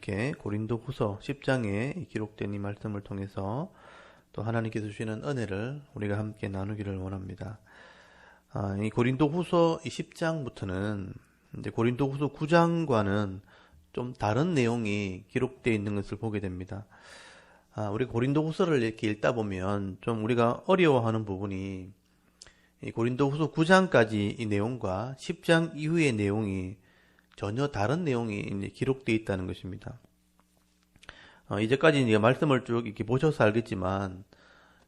이렇게 고린도후서 10장에 기록된 이 말씀을 통해서 또 하나님께서 주시는 은혜를 우리가 함께 나누기를 원합니다. 이 고린도후서 10장부터는 이제 고린도후서 9장과는 좀 다른 내용이 기록되어 있는 것을 보게 됩니다. 우리 고린도후서를 이렇게 읽다 보면 좀 우리가 어려워하는 부분이 이 고린도후서 9장까지 이 내용과 10장 이후의 내용이 전혀 다른 내용이 이제 기록되어 있다는 것입니다. 이제까지 이제 말씀을 쭉 이렇게 보셔서 알겠지만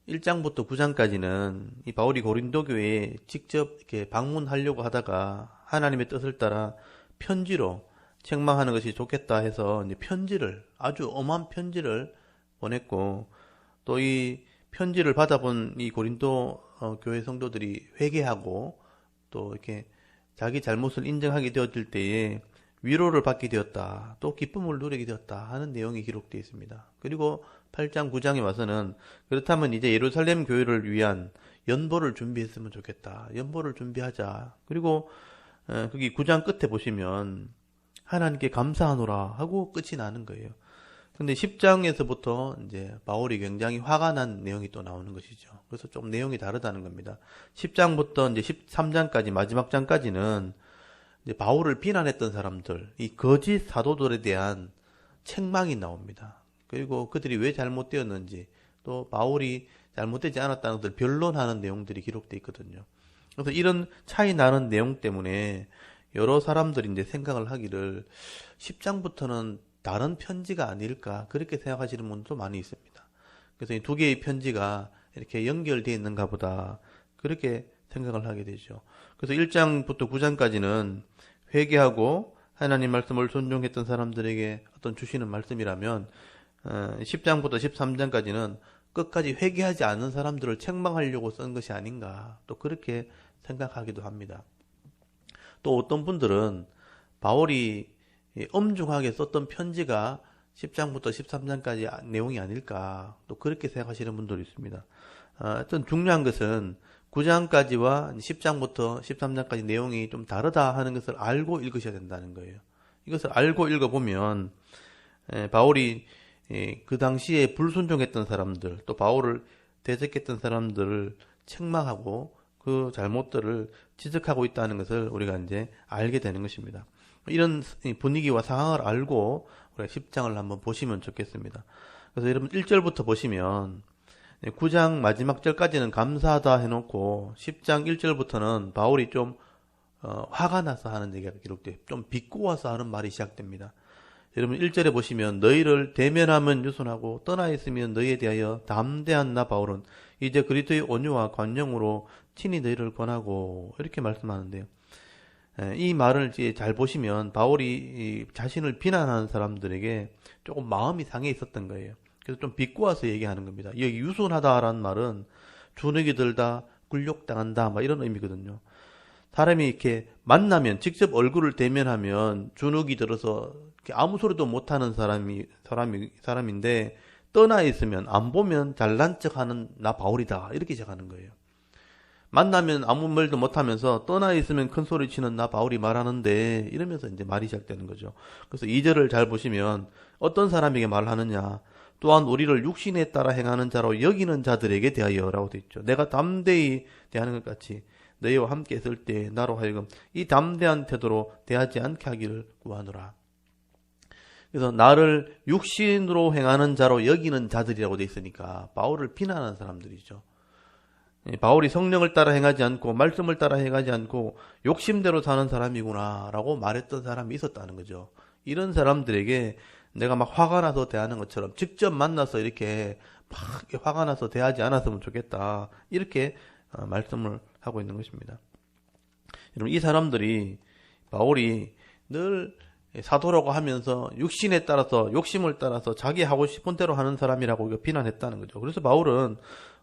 1장부터 9장까지는 이 바울이 고린도 교회에 직접 이렇게 방문하려고 하다가 하나님의 뜻을 따라 편지로 책망하는 것이 좋겠다 해서 이제 편지를 아주 엄한 편지를 보냈고, 또 이 편지를 받아본 이 고린도 교회 성도들이 회개하고 또 이렇게 자기 잘못을 인정하게 되었을 때에 위로를 받게 되었다, 또 기쁨을 누리게 되었다 하는 내용이 기록되어 있습니다. 그리고 8장 9장에 와서는 그렇다면 이제 예루살렘 교회를 위한 연보를 준비했으면 좋겠다, 연보를 준비하자. 그리고 거기 9장 끝에 보시면 하나님께 감사하노라 하고 끝이 나는 거예요. 근데 10장에서부터 이제 바울이 굉장히 화가 난 내용이 또 나오는 것이죠. 그래서 좀 내용이 다르다는 겁니다. 10장부터 이제 13장까지 마지막 장까지는 이제 바울을 비난했던 사람들, 이 거짓 사도들에 대한 책망이 나옵니다. 그리고 그들이 왜 잘못되었는지, 또 바울이 잘못되지 않았다는 것을 변론하는 내용들이 기록되어 있거든요. 그래서 이런 차이 나는 내용 때문에 여러 사람들이 이제 생각을 하기를 10장부터는 다른 편지가 아닐까, 그렇게 생각하시는 분도 많이 있습니다. 그래서 이 두 개의 편지가 이렇게 연결되어 있는가 보다, 그렇게 생각을 하게 되죠. 그래서 1장부터 9장까지는 회개하고 하나님 말씀을 존중했던 사람들에게 어떤 주시는 말씀이라면 10장부터 13장까지는 끝까지 회개하지 않는 사람들을 책망하려고 쓴 것이 아닌가, 또 그렇게 생각하기도 합니다. 또 어떤 분들은 바울이 엄중하게 썼던 편지가 10장부터 13장까지 내용이 아닐까, 또 그렇게 생각하시는 분들이 있습니다. 하여튼 중요한 것은 9장까지와 10장부터 13장까지 내용이 좀 다르다 하는 것을 알고 읽으셔야 된다는 거예요. 이것을 알고 읽어보면 바울이 그 당시에 불순종했던 사람들, 또 바울을 대적했던 사람들을 책망하고 그 잘못들을 지적하고 있다는 것을 우리가 이제 알게 되는 것입니다. 이런 분위기와 상황을 알고 우리가 10장을 한번 보시면 좋겠습니다. 그래서 여러분 1절부터 보시면 9장 마지막 절까지는 감사하다 해놓고 10장 1절부터는 바울이 좀 화가 나서 하는 얘기가 기록돼요. 좀 비꼬아서 하는 말이 시작됩니다. 여러분 1절에 보시면 너희를 대면하면 유순하고 떠나 있으면 너희에 대하여 담대한 나 바울은 이제 그리스도의 온유와 관용으로 친히 너희를 권하고, 이렇게 말씀하는데요. 이 말을 이제 잘 보시면 바울이 자신을 비난하는 사람들에게 조금 마음이 상해 있었던 거예요. 그래서 좀 비꼬아서 얘기하는 겁니다. 여기 유순하다라는 말은 주눅이 들다, 굴욕당한다, 막 이런 의미거든요. 사람이 이렇게 만나면, 직접 얼굴을 대면하면 주눅이 들어서 아무 소리도 못하는 사람인데, 떠나 있으면, 안 보면 잘난 척하는 나 바울이다, 이렇게 시작하는 거예요. 만나면 아무 말도 못하면서 떠나 있으면 큰 소리 치는 나 바울이 말하는데, 이러면서 이제 말이 시작되는 거죠. 그래서 2절을 잘 보시면 어떤 사람에게 말하느냐, 또한 우리를 육신에 따라 행하는 자로 여기는 자들에게 대하여 라고 되어 있죠. 내가 담대히 대하는 것 같이 너희와 함께 있을 때 나로 하여금 이 담대한 태도로 대하지 않게 하기를 구하노라. 그래서 나를 육신으로 행하는 자로 여기는 자들이라고 되어 있으니까 바울을 비난하는 사람들이죠. 바울이 성령을 따라 행하지 않고 말씀을 따라 행하지 않고 욕심대로 사는 사람이구나 라고 말했던 사람이 있었다는 거죠. 이런 사람들에게 내가 막 화가 나서 대하는 것처럼 직접 만나서 이렇게 막 화가 나서 대하지 않았으면 좋겠다, 이렇게 말씀을 하고 있는 것입니다. 여러분, 이 사람들이 바울이 늘 사도라고 하면서 육신에 따라서, 욕심을 따라서 자기 하고 싶은 대로 하는 사람이라고 비난했다는 거죠. 그래서 바울은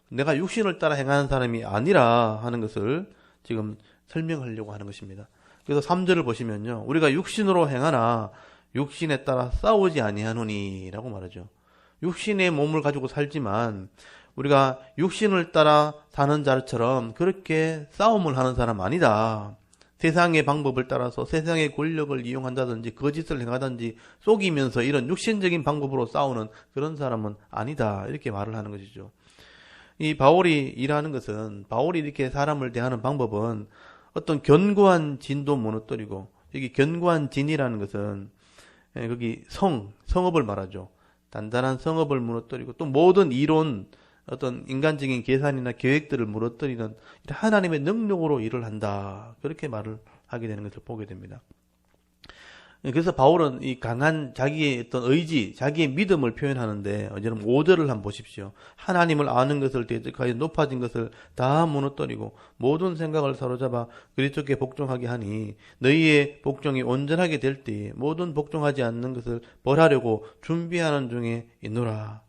내가 육신을 따라 행하는 사람이 아니라 하는 것을 지금 설명하려고 하는 것입니다. 그래서 3절을 보시면요, 우리가 육신으로 행하나 육신에 따라 싸우지 아니하노니 라고 말하죠. 육신의 몸을 가지고 살지만 우리가 육신을 따라 사는 자처럼 그렇게 싸움을 하는 사람 아니다. 세상의 방법을 따라서 세상의 권력을 이용한다든지 거짓을 행하든지 속이면서 이런 육신적인 방법으로 싸우는 그런 사람은 아니다. 이렇게 말을 하는 것이죠. 이 바울이 일하는 것은, 바울이 이렇게 사람을 대하는 방법은 어떤 견고한 진도 무너뜨리고, 여기 견고한 진이라는 것은 거기 성읍을 말하죠. 단단한 성읍을 무너뜨리고 또 모든 이론, 어떤 인간적인 계산이나 계획들을 무너뜨리는 하나님의 능력으로 일을 한다. 그렇게 말을 하게 되는 것을 보게 됩니다. 그래서 바울은 이 강한 자기의 어떤 의지, 자기의 믿음을 표현하는데, 여러분 5절을 한번 보십시오. 하나님을 아는 것을 대적하여 높아진 것을 다 무너뜨리고 모든 생각을 사로잡아 그리스도께 복종하게 하니 너희의 복종이 온전하게 될 때에 모든 복종하지 않는 것을 벌하려고 준비하는 중에 있노라.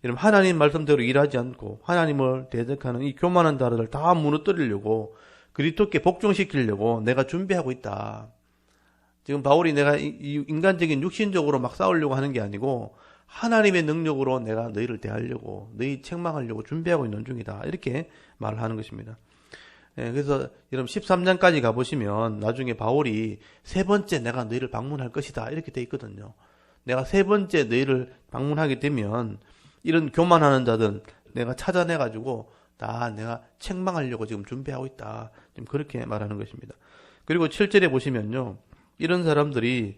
여러분 하나님 말씀대로 일하지 않고 하나님을 대적하는 이 교만한 자들을 다 무너뜨리려고, 그리스도께 복종시키려고 내가 준비하고 있다. 지금 바울이 내가 인간적인 육신적으로 막 싸우려고 하는 게 아니고 하나님의 능력으로 내가 너희를 대하려고, 너희 책망하려고 준비하고 있는 중이다. 이렇게 말을 하는 것입니다. 그래서 여러분 13장까지 가보시면 나중에 바울이 세 번째 내가 너희를 방문할 것이다. 이렇게 돼 있거든요. 내가 세 번째 너희를 방문하게 되면 이런 교만하는 자들 내가 찾아내가지고 다 내가 책망하려고 지금 준비하고 있다. 지금 그렇게 말하는 것입니다. 그리고 7절에 보시면요. 이런 사람들이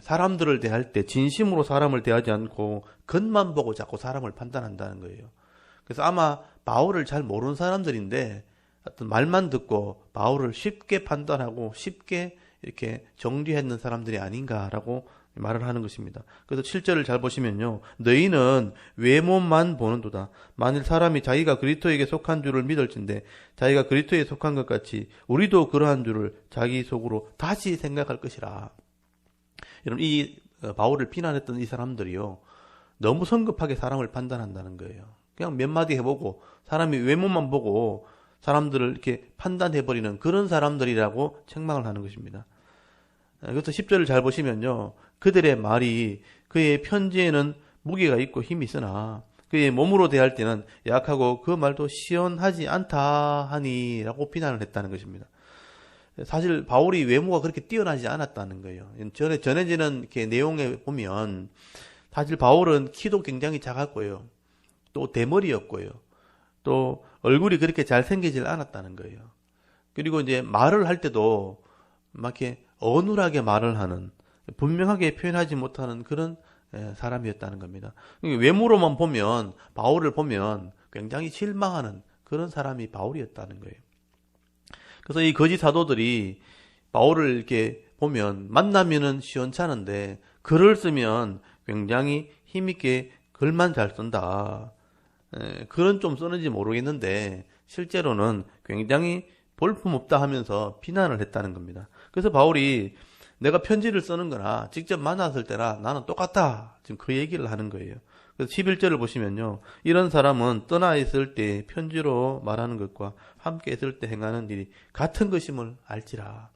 사람들을 대할 때 진심으로 사람을 대하지 않고 겉만 보고 자꾸 사람을 판단한다는 거예요. 그래서 아마 바울을 잘 모르는 사람들인데 어떤 말만 듣고 바울을 쉽게 판단하고 쉽게 이렇게 정죄했는 사람들이 아닌가라고 말을 하는 것입니다. 그래서 7절을 잘 보시면요. 너희는 외모만 보는도다. 만일 사람이 자기가 그리스도에게 속한 줄을 믿을진데 자기가 그리스도에 속한 것 같이 우리도 그러한 줄을 자기 속으로 다시 생각할 것이라. 여러분 이 바울을 비난했던 이 사람들이요. 너무 성급하게 사람을 판단한다는 거예요. 그냥 몇 마디 해보고 사람이 외모만 보고 사람들을 이렇게 판단해버리는 그런 사람들이라고 책망을 하는 것입니다. 그래서 10절을 잘 보시면요. 그들의 말이 그의 편지에는 무게가 있고 힘이 있으나 그의 몸으로 대할 때는 약하고 그 말도 시원하지 않다 하니 라고 비난을 했다는 것입니다. 사실 바울이 외모가 그렇게 뛰어나지 않았다는 거예요. 전해지는 이렇게 내용에 보면 사실 바울은 키도 굉장히 작았고요. 또 대머리였고요. 또 얼굴이 그렇게 잘생기질 않았다는 거예요. 그리고 이제 말을 할 때도 막 이렇게 어눌하게 말을 하는, 분명하게 표현하지 못하는 그런 사람이었다는 겁니다. 외모로만 보면, 바울을 보면 굉장히 실망하는 그런 사람이 바울이었다는 거예요. 그래서 이 거짓 사도들이 바울을 이렇게 보면 만나면은 시원찮은데 글을 쓰면 굉장히 힘있게 글만 잘 쓴다. 글은 좀 쓰는지 모르겠는데 실제로는 굉장히 볼품없다 하면서 비난을 했다는 겁니다. 그래서 바울이 내가 편지를 쓰는 거나 직접 만났을 때나 나는 똑같다. 지금 그 얘기를 하는 거예요. 그래서 11절을 보시면요. 이런 사람은 떠나 있을 때 편지로 말하는 것과 함께 있을 때 행하는 일이 같은 것임을 알지라.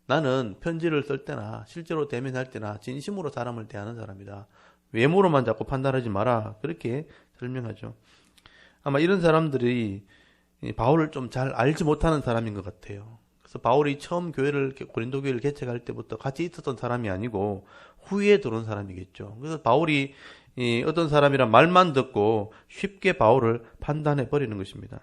나는 편지를 쓸 때나 실제로 대면할 때나 진심으로 사람을 대하는 사람이다. 외모로만 자꾸 판단하지 마라. 그렇게 설명하죠. 아마 이런 사람들이 바울을 좀 잘 알지 못하는 사람인 것 같아요. 그래서 바울이 처음 고린도 교회를 개척할 때부터 같이 있었던 사람이 아니고 후에 들어온 사람이겠죠. 그래서 바울이 어떤 사람이란 말만 듣고 쉽게 바울을 판단해 버리는 것입니다.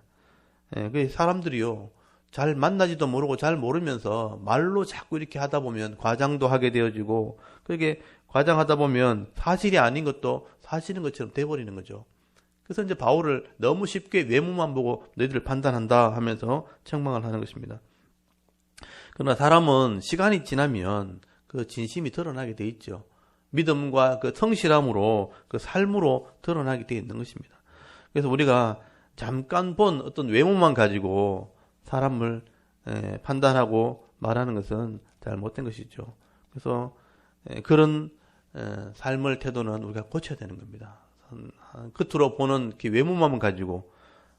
그 사람들이요, 잘 만나지도 모르고 잘 모르면서 말로 자꾸 이렇게 하다 보면 과장도 하게 되어지고, 그게 과장하다 보면 사실이 아닌 것도 사실인 것처럼 돼버리는 거죠. 그래서 이제 바울을 너무 쉽게 외모만 보고 너희들을 판단한다 하면서 책망을 하는 것입니다. 그러나 사람은 시간이 지나면 그 진심이 드러나게 돼 있죠. 믿음과 그 성실함으로 그 삶으로 드러나게 돼 있는 것입니다. 그래서 우리가 잠깐 본 어떤 외모만 가지고 사람을 판단하고 말하는 것은 잘못된 것이죠. 그래서 그런 삶의 태도는 우리가 고쳐야 되는 겁니다. 겉으로 보는 그 외모만 가지고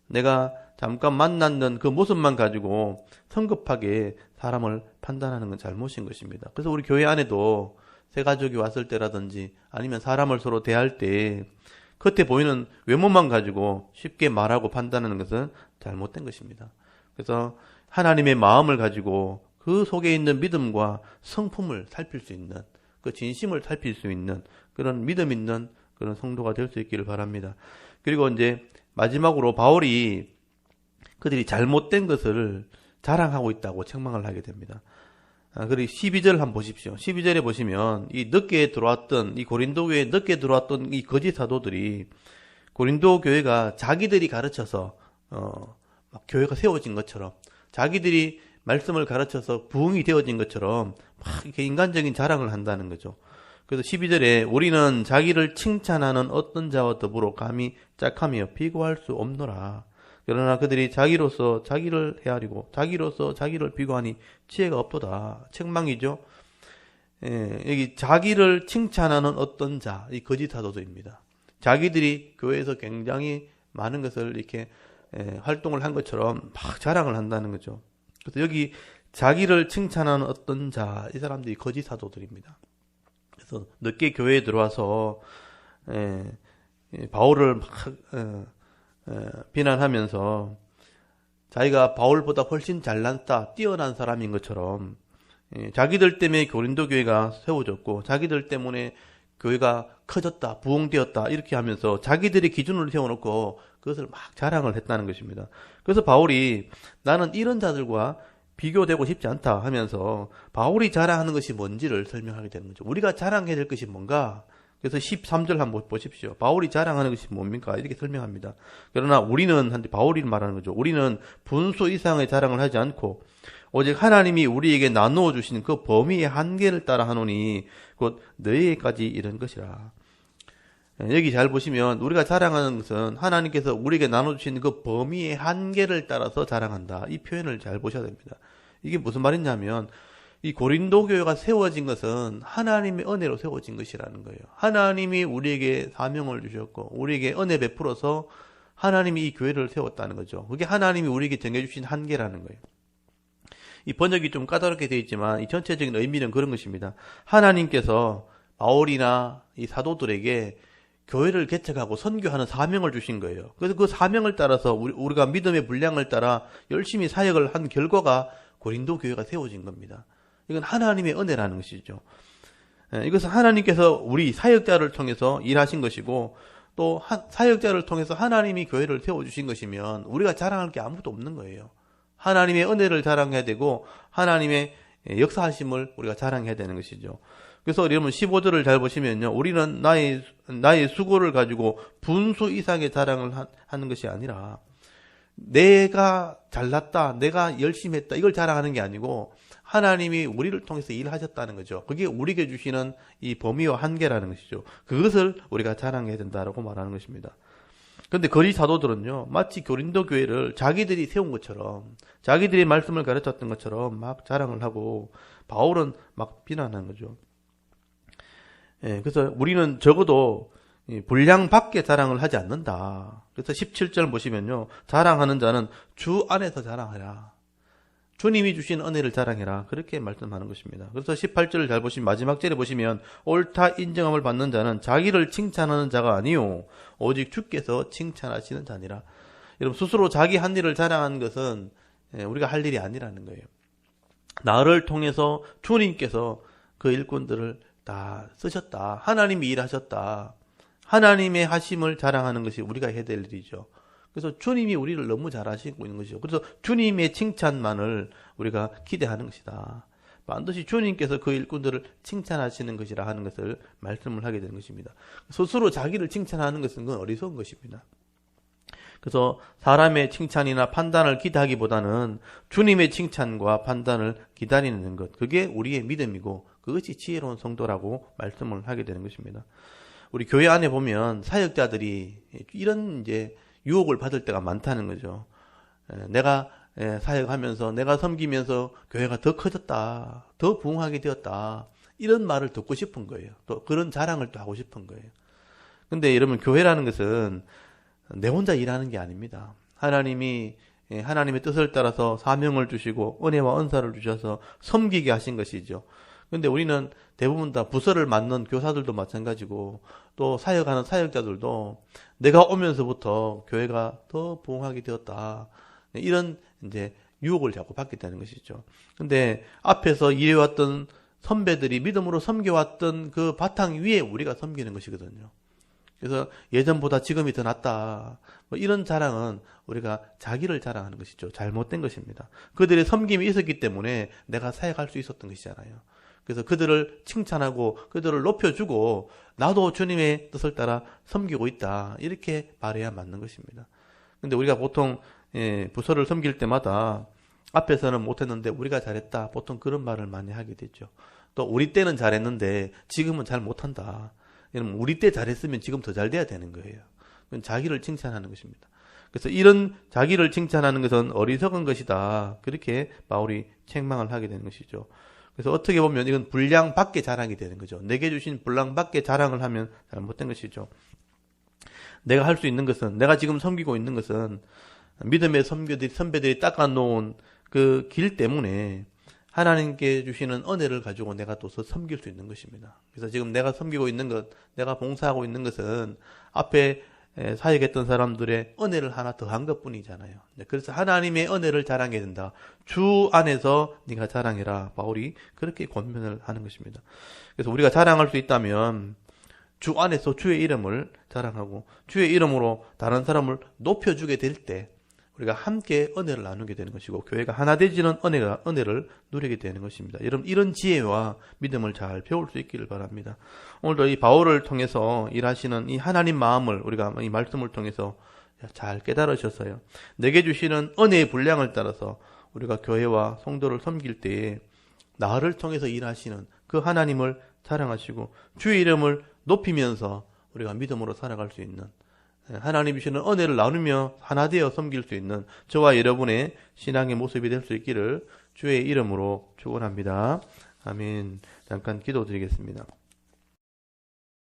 내가 잠깐 만났는 그 모습만 가지고 성급하게 사람을 판단하는 건 잘못인 것입니다. 그래서 우리 교회 안에도 새 가족이 왔을 때라든지 아니면 사람을 서로 대할 때 겉에 보이는 외모만 가지고 쉽게 말하고 판단하는 것은 잘못된 것입니다. 그래서 하나님의 마음을 가지고 그 속에 있는 믿음과 성품을 살필 수 있는, 그 진심을 살필 수 있는 그런 믿음 있는 그런 성도가 될 수 있기를 바랍니다. 그리고 이제 마지막으로 바울이 그들이 잘못된 것을 자랑하고 있다고 책망을 하게 됩니다. 그리고 12절 한번 보십시오. 12절에 보시면 이 늦게 들어왔던, 이 고린도 교회에 늦게 들어왔던 이 거짓 사도들이 고린도 교회가 자기들이 가르쳐서 막 교회가 세워진 것처럼, 자기들이 말씀을 가르쳐서 부흥이 되어진 것처럼 막 이렇게 인간적인 자랑을 한다는 거죠. 그래서 12절에 우리는 자기를 칭찬하는 어떤 자와 더불어 감히 짝하며 비교할 수 없노라. 그러나 그들이 자기로서 자기를 헤아리고 자기로서 자기를 비교하니 지혜가 없도다. 책망이죠. 여기 자기를 칭찬하는 어떤 자, 이 거짓 사도들입니다. 자기들이 교회에서 굉장히 많은 것을 이렇게 활동을 한 것처럼 막 자랑을 한다는 거죠. 그래서 여기 자기를 칭찬하는 어떤 자, 이 사람들이 거짓 사도들입니다. 그래서 늦게 교회에 들어와서 바울을 막 비난하면서 자기가 바울보다 훨씬 잘났다, 뛰어난 사람인 것처럼 자기들 때문에 고린도 교회가 세워졌고 자기들 때문에 교회가 커졌다, 부흥되었다 이렇게 하면서 자기들의 기준을 세워놓고 그것을 막 자랑을 했다는 것입니다. 그래서 바울이 나는 이런 자들과 비교되고 싶지 않다 하면서 바울이 자랑하는 것이 뭔지를 설명하게 되는 거죠. 우리가 자랑해야 될 것이 뭔가? 그래서 13절 한번 보십시오. 바울이 자랑하는 것이 뭡니까? 이렇게 설명합니다. 그러나 우리는, 한데 바울이 말하는 거죠. 우리는 분수 이상의 자랑을 하지 않고 오직 하나님이 우리에게 나누어 주신 그 범위의 한계를 따라 하노니 곧 너희에게까지 이른 것이라. 여기 잘 보시면 우리가 자랑하는 것은 하나님께서 우리에게 나눠주신 그 범위의 한계를 따라서 자랑한다. 이 표현을 잘 보셔야 됩니다. 이게 무슨 말이냐면 이 고린도 교회가 세워진 것은 하나님의 은혜로 세워진 것이라는 거예요. 하나님이 우리에게 사명을 주셨고 우리에게 은혜 베풀어서 하나님이 이 교회를 세웠다는 거죠. 그게 하나님이 우리에게 정해주신 한계라는 거예요. 이 번역이 좀 까다롭게 되어 있지만 이 전체적인 의미는 그런 것입니다. 하나님께서 바울이나 이 사도들에게 교회를 개척하고 선교하는 사명을 주신 거예요. 그래서 그 사명을 따라서 우리가 믿음의 분량을 따라 열심히 사역을 한 결과가 고린도 교회가 세워진 겁니다. 이건 하나님의 은혜라는 것이죠. 이것은 하나님께서 우리 사역자를 통해서 일하신 것이고 또 사역자를 통해서 하나님이 교회를 세워주신 것이면 우리가 자랑할 게 아무것도 없는 거예요. 하나님의 은혜를 자랑해야 되고 하나님의 역사하심을 우리가 자랑해야 되는 것이죠. 그래서 여러분 15절을 잘 보시면요. 우리는 나의 수고를 가지고 분수 이상의 자랑을 하는 것이 아니라 내가 잘났다, 내가 열심히 했다 이걸 자랑하는 게 아니고 하나님이 우리를 통해서 일하셨다는 거죠. 그게 우리에게 주시는 이 범위와 한계라는 것이죠. 그것을 우리가 자랑해야 된다라고 말하는 것입니다. 그런데 거짓 사도들은요. 마치 고린도 교회를 자기들이 세운 것처럼 자기들이 말씀을 가르쳤던 것처럼 막 자랑을 하고 바울은 막 비난하는 거죠. 그래서 우리는 적어도 분량 밖에 자랑을 하지 않는다. 그래서 17절 보시면요. 자랑하는 자는 주 안에서 자랑하라. 주님이 주신 은혜를 자랑해라. 그렇게 말씀하는 것입니다. 그래서 18절을 잘 보시면 마지막 절에 보시면 옳다 인정함을 받는 자는 자기를 칭찬하는 자가 아니요 오직 주께서 칭찬하시는 자니라. 여러분 스스로 자기 한 일을 자랑하는 것은 우리가 할 일이 아니라는 거예요. 나를 통해서 주님께서 그 일꾼들을 다 쓰셨다. 하나님이 일하셨다. 하나님의 하심을 자랑하는 것이 우리가 해야 될 일이죠. 그래서 주님이 우리를 너무 잘 하시고 있는 것이죠. 그래서 주님의 칭찬만을 우리가 기대하는 것이다. 반드시 주님께서 그 일꾼들을 칭찬하시는 것이라 하는 것을 말씀을 하게 되는 것입니다. 스스로 자기를 칭찬하는 것은 그건 어리석은 것입니다. 그래서 사람의 칭찬이나 판단을 기대하기보다는 주님의 칭찬과 판단을 기다리는 것, 그게 우리의 믿음이고 그것이 지혜로운 성도라고 말씀을 하게 되는 것입니다. 우리 교회 안에 보면 사역자들이 이런 이제 유혹을 받을 때가 많다는 거죠. 내가 사역하면서 내가 섬기면서 교회가 더 커졌다, 더 부흥하게 되었다, 이런 말을 듣고 싶은 거예요. 또 그런 자랑을 또 하고 싶은 거예요. 근데 여러분 교회라는 것은 내 혼자 일하는 게 아닙니다. 하나님이 하나님의 뜻을 따라서 사명을 주시고 은혜와 은사를 주셔서 섬기게 하신 것이죠. 근데 우리는 대부분 다 부서를 맡는 교사들도 마찬가지고 또 사역하는 사역자들도 내가 오면서부터 교회가 더 부흥하게 되었다. 이런 이제 유혹을 자꾸 받게 되는 것이죠. 근데 앞에서 일해왔던 선배들이 믿음으로 섬겨왔던 그 바탕 위에 우리가 섬기는 것이거든요. 그래서 예전보다 지금이 더 낫다. 뭐 이런 자랑은 우리가 자기를 자랑하는 것이죠. 잘못된 것입니다. 그들의 섬김이 있었기 때문에 내가 사역할 수 있었던 것이잖아요. 그래서 그들을 칭찬하고 그들을 높여주고 나도 주님의 뜻을 따라 섬기고 있다. 이렇게 말해야 맞는 것입니다. 근데 우리가 보통 부서를 섬길 때마다 앞에서는 못했는데 우리가 잘했다. 보통 그런 말을 많이 하게 되죠. 또 우리 때는 잘했는데 지금은 잘 못한다. 우리 때 잘했으면 지금 더 잘 돼야 되는 거예요. 그건 자기를 칭찬하는 것입니다. 그래서 이런 자기를 칭찬하는 것은 어리석은 것이다. 그렇게 바울이 책망을 하게 되는 것이죠. 그래서 어떻게 보면 이건 분량 밖의 자랑이 되는 거죠. 내게 주신 분량 밖의 자랑을 하면 잘못된 것이죠. 내가 할 수 있는 것은, 내가 지금 섬기고 있는 것은 믿음의 선배들이 닦아놓은 그 길 때문에 하나님께 주시는 은혜를 가지고 내가 또 섬길 수 있는 것입니다. 그래서 지금 내가 섬기고 있는 것, 내가 봉사하고 있는 것은 앞에 사역했던 사람들의 은혜를 하나 더한 것뿐이잖아요. 그래서 하나님의 은혜를 자랑해야 된다. 주 안에서 네가 자랑해라. 바울이 그렇게 권면을 하는 것입니다. 그래서 우리가 자랑할 수 있다면 주 안에서 주의 이름을 자랑하고 주의 이름으로 다른 사람을 높여주게 될 때 우리가 함께 은혜를 나누게 되는 것이고 교회가 하나 되지는 은혜를 누리게 되는 것입니다. 여러분 이런 지혜와 믿음을 잘 배울 수 있기를 바랍니다. 오늘도 이 바울을 통해서 일하시는 이 하나님 마음을 우리가 이 말씀을 통해서 잘 깨달으셨어요. 내게 주시는 은혜의 분량을 따라서 우리가 교회와 성도를 섬길 때에 나를 통해서 일하시는 그 하나님을 자랑하시고 주의 이름을 높이면서 우리가 믿음으로 살아갈 수 있는 하나님이 주시는 은혜를 나누며 하나 되어 섬길 수 있는 저와 여러분의 신앙의 모습이 될 수 있기를 주의 이름으로 축원합니다. 아멘. 잠깐 기도드리겠습니다.